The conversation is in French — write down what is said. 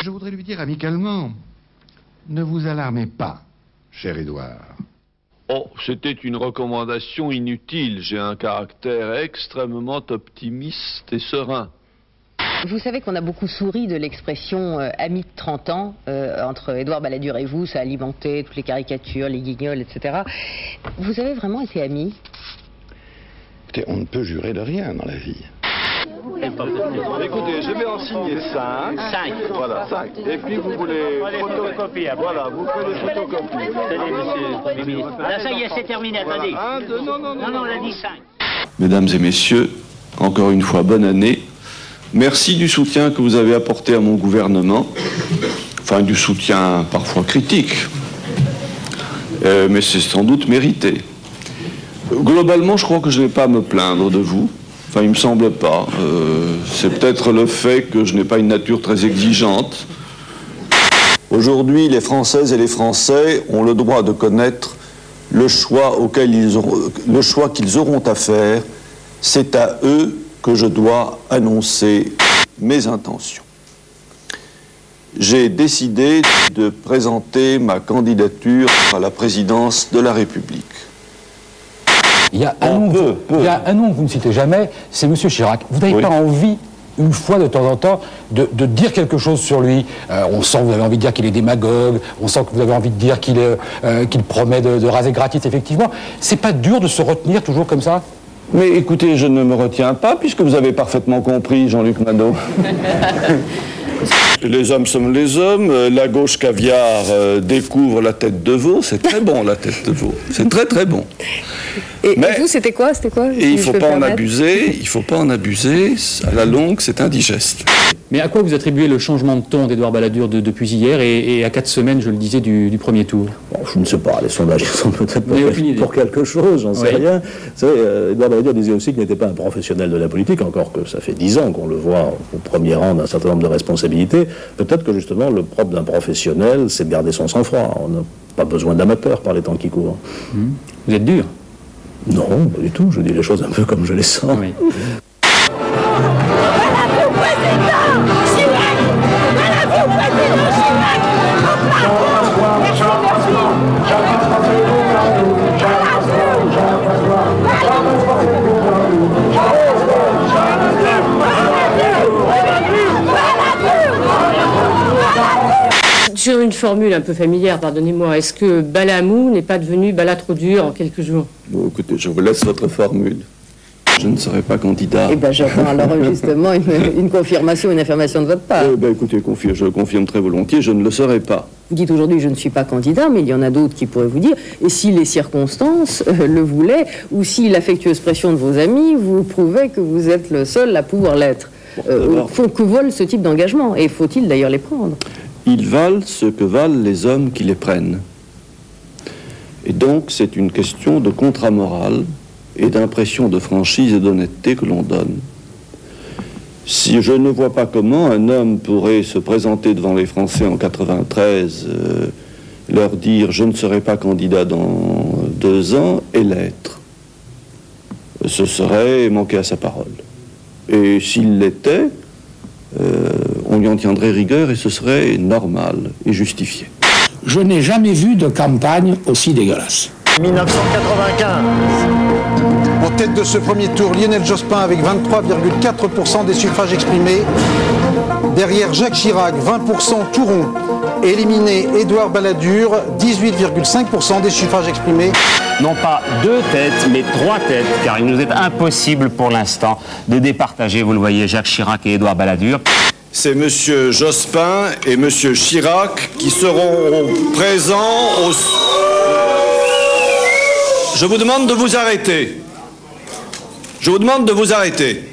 Je voudrais lui dire amicalement, ne vous alarmez pas, cher Édouard. Oh, c'était une recommandation inutile. J'ai un caractère extrêmement optimiste et serein. Vous savez qu'on a beaucoup souri de l'expression ami de 30 ans entre Édouard Balladur et vous, ça a alimenté toutes les caricatures, les guignols, etc. Vous avez vraiment été amis? Écoutez, on ne peut jurer de rien dans la vie. Écoutez, je vais en signer 5. 5. Voilà, 5. Et puis vous voulez... Photocopies. Voilà, vous faites des photocopies. Tenez, monsieur le Premier ministre. Là, ça y est, c'est terminé, attendez. Voilà. 1, 2, non, Non, on a dit 5. Mesdames et messieurs, encore une fois, bonne année. Merci du soutien que vous avez apporté à mon gouvernement. Enfin, du soutien parfois critique. Mais c'est sans doute mérité. Globalement, je crois que je n'ai pas à me plaindre de vous. Enfin, il me semble pas. C'est peut-être le fait que je n'ai pas une nature très exigeante. Aujourd'hui, les Françaises et les Français ont le droit de connaître le choix qu'ils auront à faire. C'est à eux que je dois annoncer mes intentions. J'ai décidé de présenter ma candidature à la présidence de la République. Il y a un nom que vous ne citez jamais, c'est M. Chirac. Vous n'avez pas envie, une fois de temps en temps, de dire quelque chose sur lui? On sent que vous avez envie de dire qu'il est démagogue, on sent que vous avez envie de dire qu'il promet de raser gratis, effectivement. C'est pas dur de se retenir toujours comme ça? Mais écoutez, je ne me retiens pas, puisque vous avez parfaitement compris, Jean-Luc Manot. Les hommes sommes les hommes, la gauche caviar découvre la tête de veau, c'est très bon la tête de veau, c'est très très bon. Et vous, c'était quoi? Et il ne faut pas en abuser, à la longue c'est indigeste. Mais à quoi vous attribuez le changement de ton d'Édouard Balladur depuis hier et à 4 semaines, je le disais, du premier tour? Bon, je ne sais pas, les sondages sont peut-être pour quelque chose, j'en sais rien. Vous savez, Édouard Balladur disait aussi qu'il n'était pas un professionnel de la politique, encore que ça fait 10 ans qu'on le voit au premier rang d'un certain nombre de responsabilités. Peut-être que justement le propre d'un professionnel, c'est de garder son sang-froid. On n'a pas besoin d'amateurs par les temps qui courent. Vous êtes dur? Non, pas du tout, je dis les choses un peu comme je les sens. Oui. Sur une formule un peu familière, pardonnez-moi, est-ce que Balamou n'est pas devenu Bala trop dur en quelques jours? Bon, écoutez, je vous laisse votre formule. Je ne serai pas candidat. Eh bien, j'attends alors justement une confirmation, une affirmation de votre part. Écoutez, je le confirme très volontiers, je ne le serai pas. Vous dites aujourd'hui, je ne suis pas candidat, mais il y en a d'autres qui pourraient vous dire, et si les circonstances le voulaient, ou si l'affectueuse pression de vos amis vous prouvait que vous êtes le seul à pouvoir l'être. Que volent ce type d'engagement, et faut-il d'ailleurs les prendre? Ils valent ce que valent les hommes qui les prennent. Et donc, c'est une question de contrat moral et d'impression de franchise et d'honnêteté que l'on donne. Si je ne vois pas comment un homme pourrait se présenter devant les Français en 93, leur dire « je ne serai pas candidat dans 2 ans » et l'être. Ce serait manquer à sa parole. Et s'il l'était, on lui en tiendrait rigueur et ce serait normal et justifié. Je n'ai jamais vu de campagne aussi dégueulasse. 1995. En tête de ce premier tour, Lionel Jospin avec 23,4% des suffrages exprimés. Derrière Jacques Chirac, 20% tout rond. Éliminé Édouard Balladur, 18,5% des suffrages exprimés. Non pas 2 têtes, mais 3 têtes, car il nous est impossible pour l'instant de départager, vous le voyez, Jacques Chirac et Édouard Balladur. C'est M. Jospin et M. Chirac qui seront présents au... Je vous demande de vous arrêter. Je vous demande de vous arrêter.